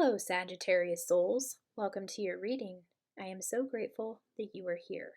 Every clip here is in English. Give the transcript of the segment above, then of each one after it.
Hello, Sagittarius Souls. Welcome to your reading. I am so grateful that you are here.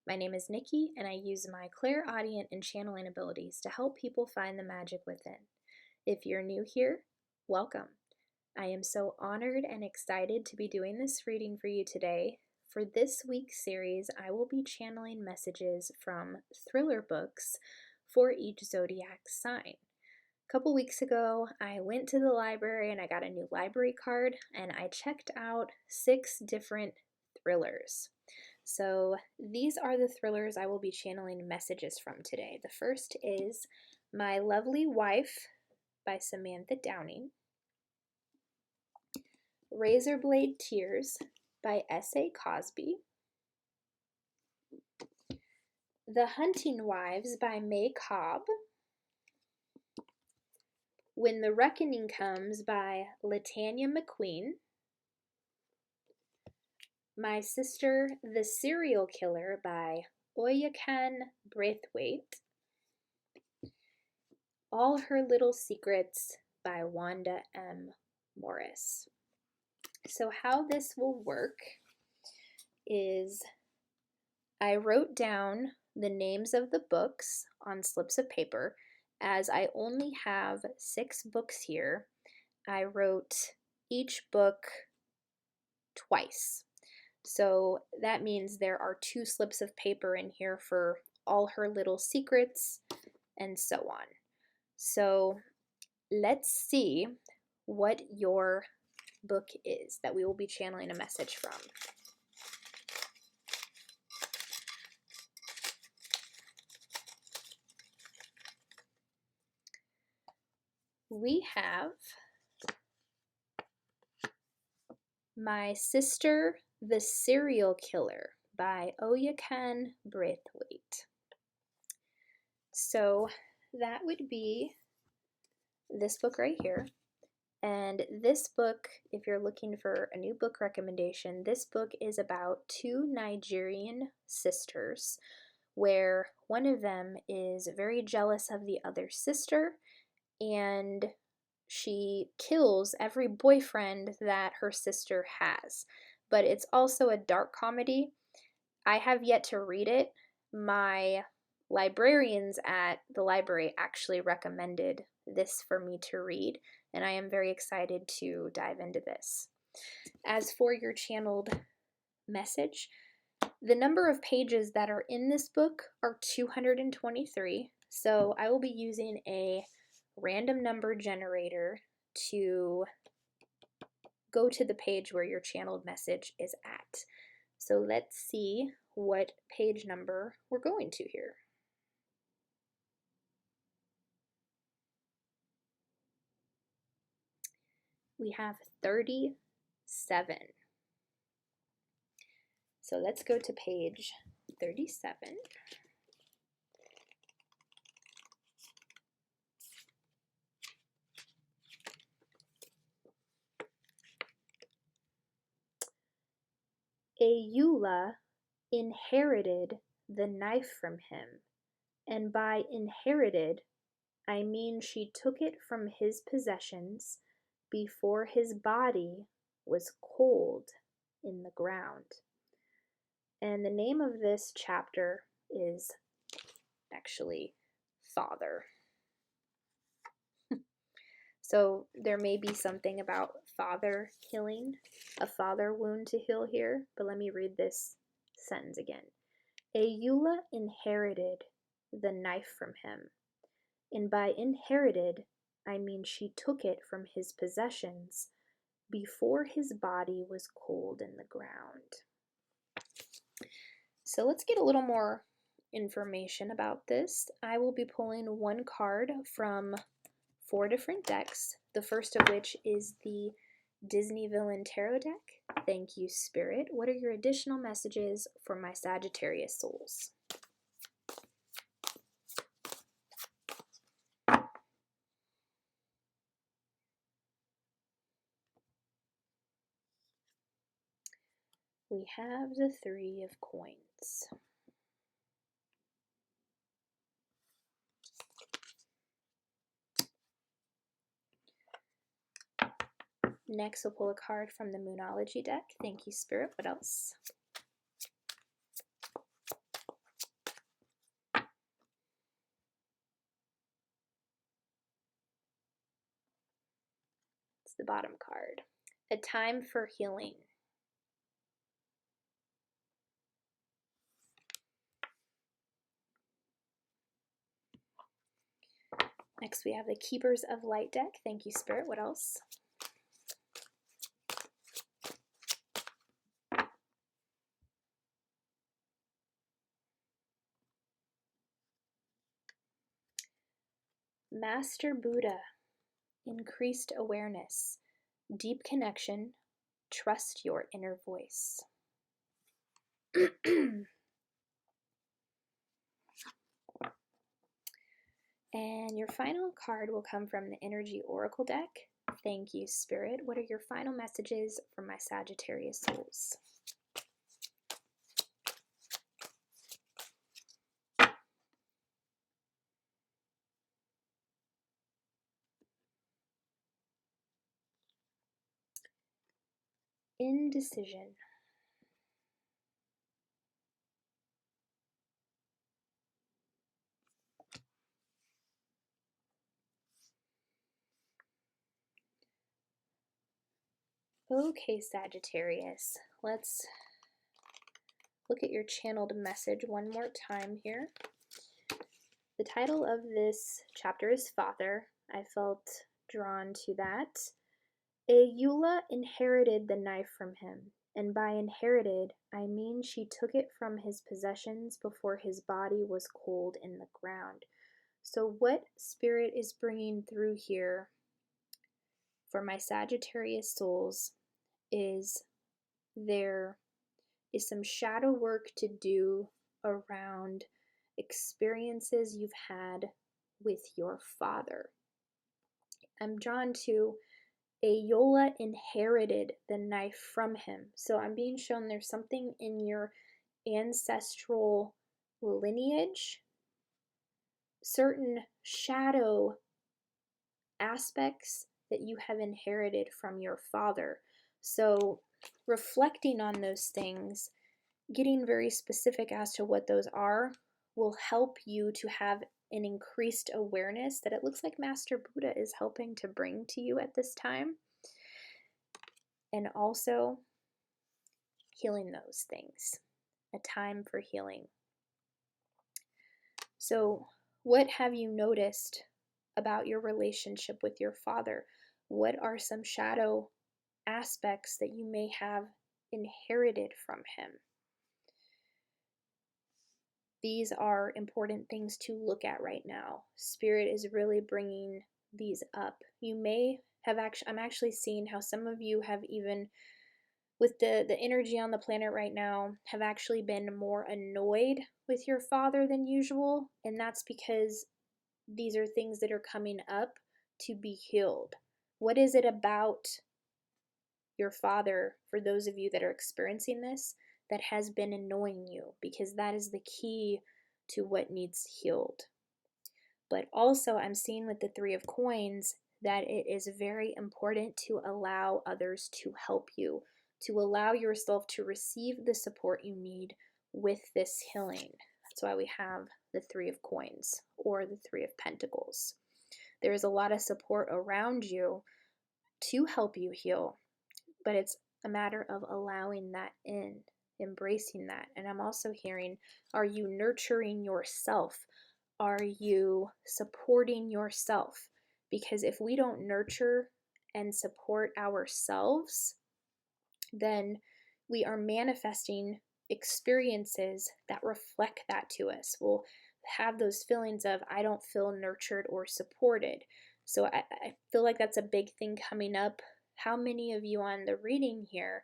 My name is Nikki, and I use my clairaudient and channeling abilities to help people find the magic within. If you're new here, welcome. I am so honored and excited to be doing this reading for you today. For this week's series, I will be channeling messages from thriller books for each zodiac sign. A couple weeks ago, I went to the library and I got a new library card and I checked out 6 different thrillers. So these are the thrillers I will be channeling messages from today. The first is My Lovely Wife by Samantha Downing, Razorblade Tears by S.A. Cosby, The Hunting Wives by May Cobb, When the Reckoning Comes by Latanya McQueen, My Sister the Serial Killer by Oyukan Braithwaite, All Her Little Secrets by Wanda M. Morris. So how this will work is I wrote down the names of the books on slips of paper. As I only have 6 books here, I wrote each book twice. So that means there are 2 slips of paper in here for All Her Little Secrets and so on. So let's see what your book is that we will be channeling a message from. We have My Sister the Serial Killer by Oyukan Braithwaite. So that would be this book right here. And this book, if you're looking for a new book recommendation, this book is about 2 Nigerian sisters where one of them is very jealous of the other sister and she kills every boyfriend that her sister has. But it's also a dark comedy. I have yet to read it. My librarians at the library actually recommended this for me to read, and I am very excited to dive into this. As for your channeled message, the number of pages that are in this book are 223, so I will be using a random number generator to go to the page where your channeled message is at. So let's see what page number we're going to here. We have 37. So let's go to page 37. Eula inherited the knife from him, and by inherited, I mean she took it from his possessions before his body was cold in the ground. And the name of this chapter is actually Father. So there may be something about father healing, a father wound to heal here, but let me read this sentence again. Eula inherited the knife from him, and by inherited, I mean she took it from his possessions before his body was cold in the ground. So let's get a little more information about this. I will be pulling 1 card from 4 different decks, the first of which is the Disney Villain Tarot deck. Thank you, Spirit. What are your additional messages for my Sagittarius souls? We have the 3 of coins. Next, we'll pull a card from the Moonology deck. Thank you, Spirit. What else? It's the bottom card. A time for healing. Next, we have the Keepers of Light deck. Thank you, Spirit. What else? Master Buddha. Increased awareness. Deep connection. Trust your inner voice. And your final card will come from the Energy Oracle deck. Thank you, Spirit. What are your final messages for my Sagittarius souls? Indecision. Okay, Sagittarius, let's look at your channeled message one more time here. The title of this chapter is Father. I felt drawn to that. Eula inherited the knife from him, and by inherited, I mean she took it from his possessions before his body was cold in the ground. So what Spirit is bringing through here for my Sagittarius souls is there is some shadow work to do around experiences you've had with your father. I'm drawn to Ayola inherited the knife from him. So I'm being shown there's something in your ancestral lineage, certain shadow aspects that you have inherited from your father. So reflecting on those things, getting very specific as to what those are, will help you to have an increased awareness that it looks like Master Buddha is helping to bring to you at this time. And also healing those things. A time for healing. So, what have you noticed about your relationship with your father? What are some shadow aspects that you may have inherited from him? These are important things to look at right now. Spirit is really bringing these up. You may have I'm actually seeing how some of you have even, with the energy on the planet right now, have actually been more annoyed with your father than usual. And that's because these are things that are coming up to be healed. What is it about your father, for those of you that are experiencing this, that has been annoying you? Because that is the key to what needs healed. But also I'm seeing with the Three of Coins that it is very important to allow others to help you, to allow yourself to receive the support you need with this healing. That's why we have the Three of Coins or the Three of Pentacles. There is a lot of support around you to help you heal, but it's a matter of allowing that in, embracing that. And I'm also hearing, are you nurturing yourself? Are you supporting yourself? Because if we don't nurture and support ourselves, then we are manifesting experiences that reflect that to us. We'll have those feelings of, I don't feel nurtured or supported. So I feel like that's a big thing coming up. How many of you on the reading here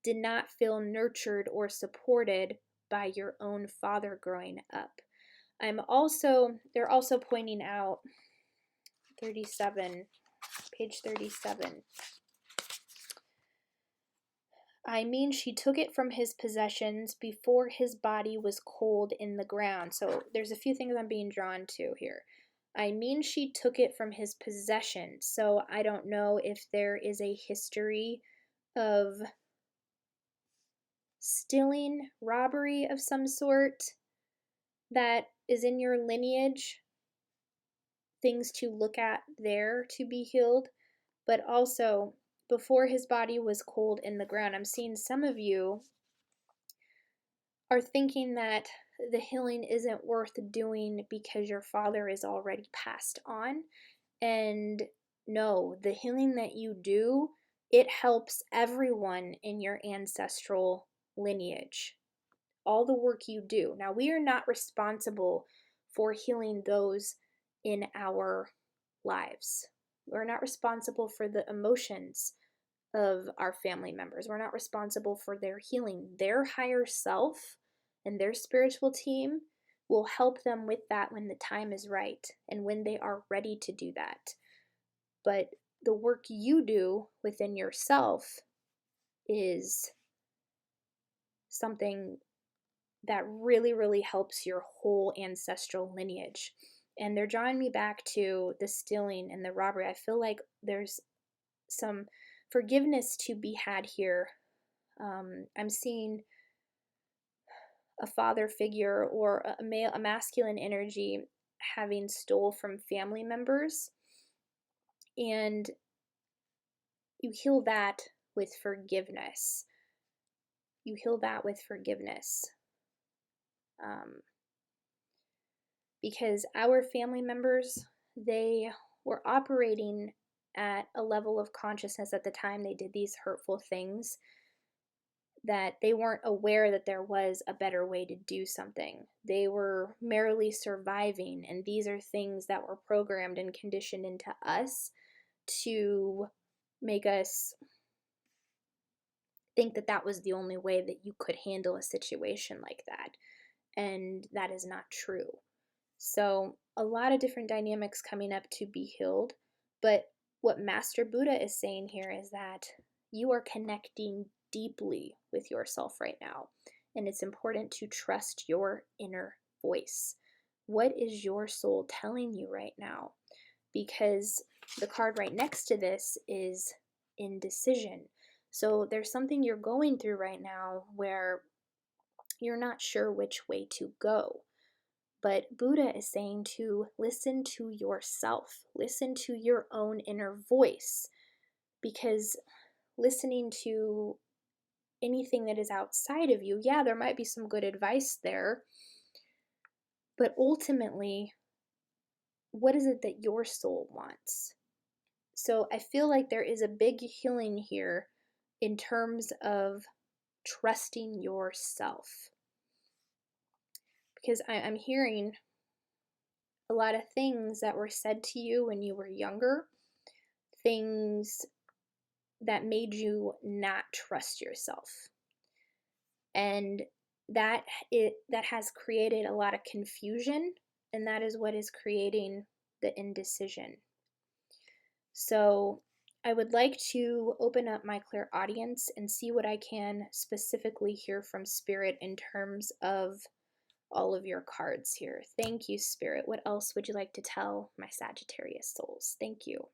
did not feel nurtured or supported by your own father growing up? They're also pointing out 37, page 37. I mean, she took it from his possessions before his body was cold in the ground. So there's a few things I'm being drawn to here. I mean, she took it from his possession. So I don't know if there is a history of stealing, robbery of some sort that is in your lineage, things to look at there to be healed. But also, before his body was cold in the ground, I'm seeing some of you are thinking that the healing isn't worth doing because your father is already passed on. And no, the healing that you do, it helps everyone in your ancestral lineage. All the work you do. Now, we are not responsible for healing those in our lives. We're not responsible for the emotions of our family members. We're not responsible for their healing. Their higher self and their spiritual team will help them with that when the time is right and when they are ready to do that. But the work you do within yourself is something that really, really helps your whole ancestral lineage. And they're drawing me back to the stealing and the robbery. I feel like there's some forgiveness to be had here. I'm seeing a father figure or a masculine energy having stole from family members, and you heal that with forgiveness. You heal that with forgiveness. Because our family members, they were operating at a level of consciousness at the time they did these hurtful things that they weren't aware that there was a better way to do something. They were merely surviving, and these are things that were programmed and conditioned into us to make us think that that was the only way that you could handle a situation like that. And that is not true. So a lot of different dynamics coming up to be healed. But what Master Buddha is saying here is that you are connecting deeply with yourself right now. And it's important to trust your inner voice. What is your soul telling you right now? Because the card right next to this is indecision. So there's something you're going through right now where you're not sure which way to go. But Buddha is saying to listen to yourself, listen to your own inner voice, because listening to anything that is outside of you, yeah, there might be some good advice there, but ultimately, what is it that your soul wants? So I feel like there is a big healing here in terms of trusting yourself. Because I'm hearing a lot of things that were said to you when you were younger, things that made you not trust yourself. And that has created a lot of confusion, and that is what is creating the indecision. So I would like to open up my clairaudience and see what I can specifically hear from Spirit in terms of all of your cards here. Thank you, Spirit. What else would you like to tell my Sagittarius souls? Thank you.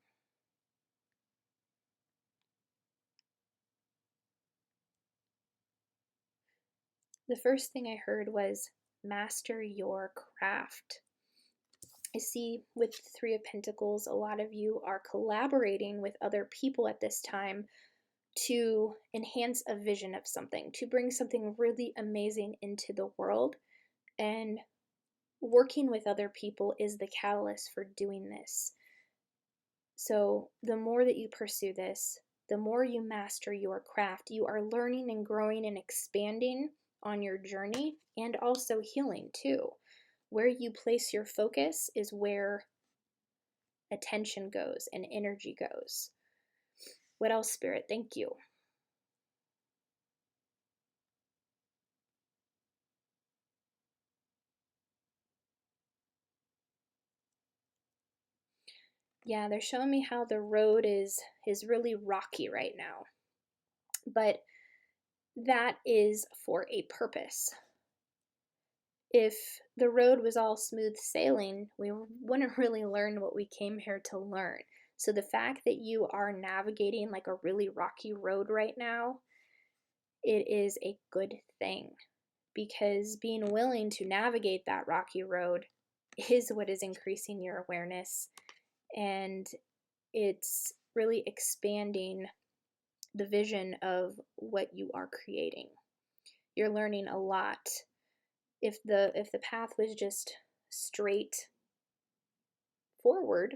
The first thing I heard was master your craft. I see with the Three of Pentacles, a lot of you are collaborating with other people at this time to enhance a vision of something, to bring something really amazing into the world. And working with other people is the catalyst for doing this. So the more that you pursue this, the more you master your craft, you are learning and growing and expanding on your journey, and also healing too. Where you place your focus is where attention goes and energy goes. What else, Spirit? Thank you. Yeah, they're showing me how the road is really rocky right now. But that is for a purpose. If the road was all smooth sailing, we wouldn't really learn what we came here to learn. So the fact that you are navigating like a really rocky road right now, it is a good thing, because being willing to navigate that rocky road is what is increasing your awareness, and it's really expanding the vision of what you are creating. You're learning a lot. If the path was just straight forward,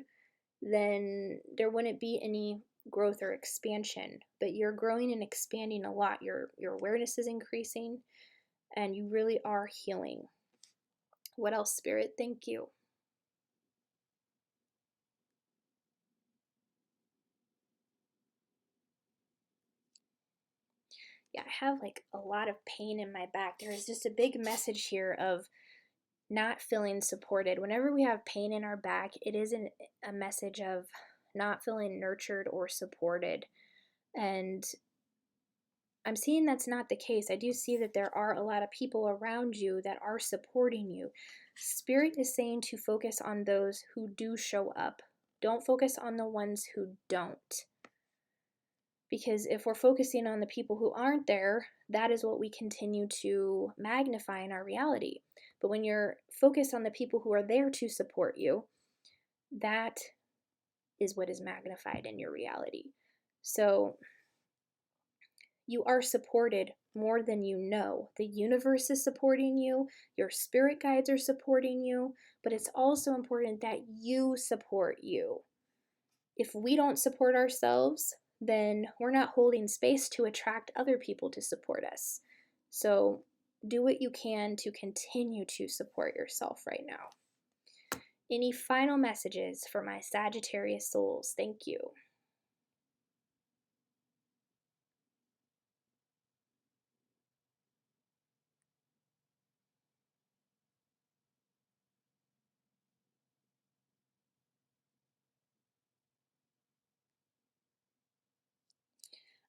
then there wouldn't be any growth or expansion. But you're growing and expanding a lot. Your awareness is increasing, and you really are healing. What else, Spirit? Thank you. Yeah, I have like a lot of pain in my back. There is just a big message here of not feeling supported. Whenever we have pain in our back, it isn't a message of not feeling nurtured or supported. And I'm seeing that's not the case. I do see that there are a lot of people around you that are supporting you. Spirit is saying to focus on those who do show up. Don't focus on the ones who don't. Because if we're focusing on the people who aren't there, that is what we continue to magnify in our reality. But when you're focused on the people who are there to support you, that is what is magnified in your reality. So you are supported more than you know. The universe is supporting you, your spirit guides are supporting you, but it's also important that you support you. If we don't support ourselves, then we're not holding space to attract other people to support us. So do what you can to continue to support yourself right now. Any final messages for my Sagittarius souls? Thank you.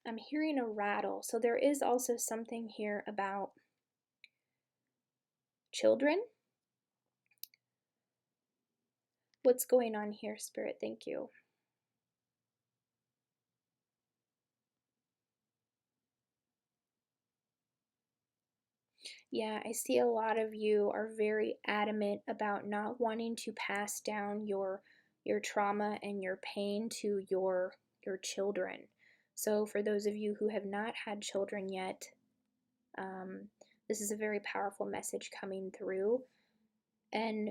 I'm hearing a rattle. So there is also something here about children. What's going on here, Spirit? Thank you. Yeah, I see a lot of you are very adamant about not wanting to pass down your trauma and your pain to your children. So for those of you who have not had children yet, this is a very powerful message coming through, and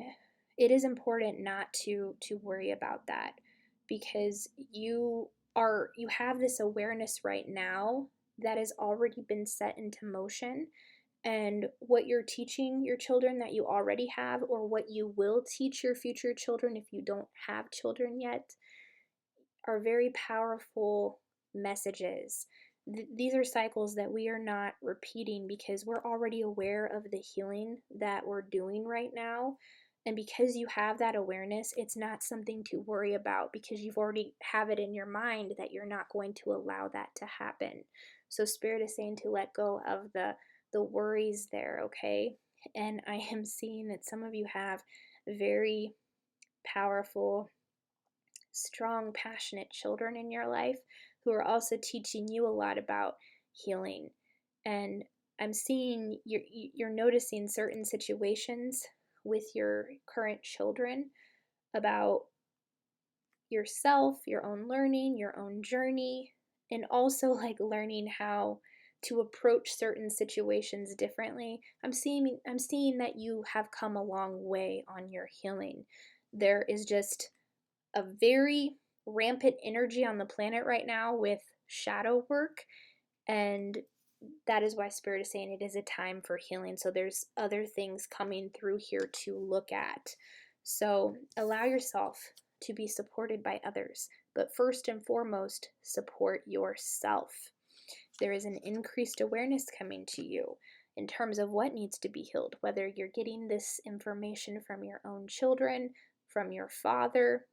it is important not to worry about that, because you have this awareness right now that has already been set into motion. And what you're teaching your children that you already have, or what you will teach your future children if you don't have children yet, are very powerful messages. These are cycles that we are not repeating, because we're already aware of the healing that we're doing right now. And because you have that awareness, it's not something to worry about, because you've already have it in your mind that you're not going to allow that to happen. So Spirit is saying to let go of the worries there, okay? And I am seeing that some of you have very powerful, strong, passionate children in your life who are also teaching you a lot about healing. And I'm seeing you're noticing certain situations with your current children about yourself, your own learning, your own journey, and also like learning how to approach certain situations differently. I'm seeing that you have come a long way on your healing. There is just a very rampant energy on the planet right now with shadow work, and that is why Spirit is saying it is a time for healing. So there's other things coming through here to look at. So allow yourself to be supported by others, but first and foremost, support yourself. There is an increased awareness coming to you in terms of what needs to be healed, whether you're getting this information from your own children, from your father,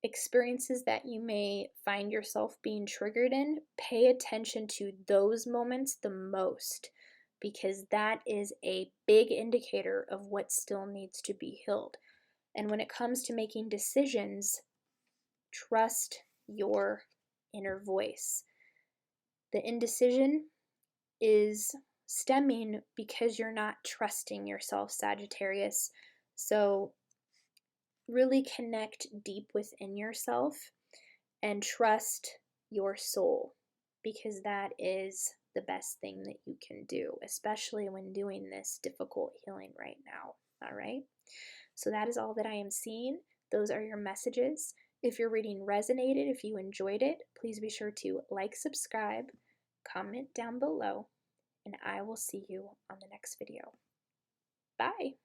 experiences that you may find yourself being triggered in. Pay attention to those moments the most, because that is a big indicator of what still needs to be healed. And when it comes to making decisions, trust your inner voice. The indecision is stemming because you're not trusting yourself, Sagittarius. So really connect deep within yourself and trust your soul, because that is the best thing that you can do, especially when doing this difficult healing right now. All right? So that is all that I am seeing. Those are your messages. If your reading resonated, if you enjoyed it, please be sure to like, subscribe, comment down below, and I will see you on the next video. Bye.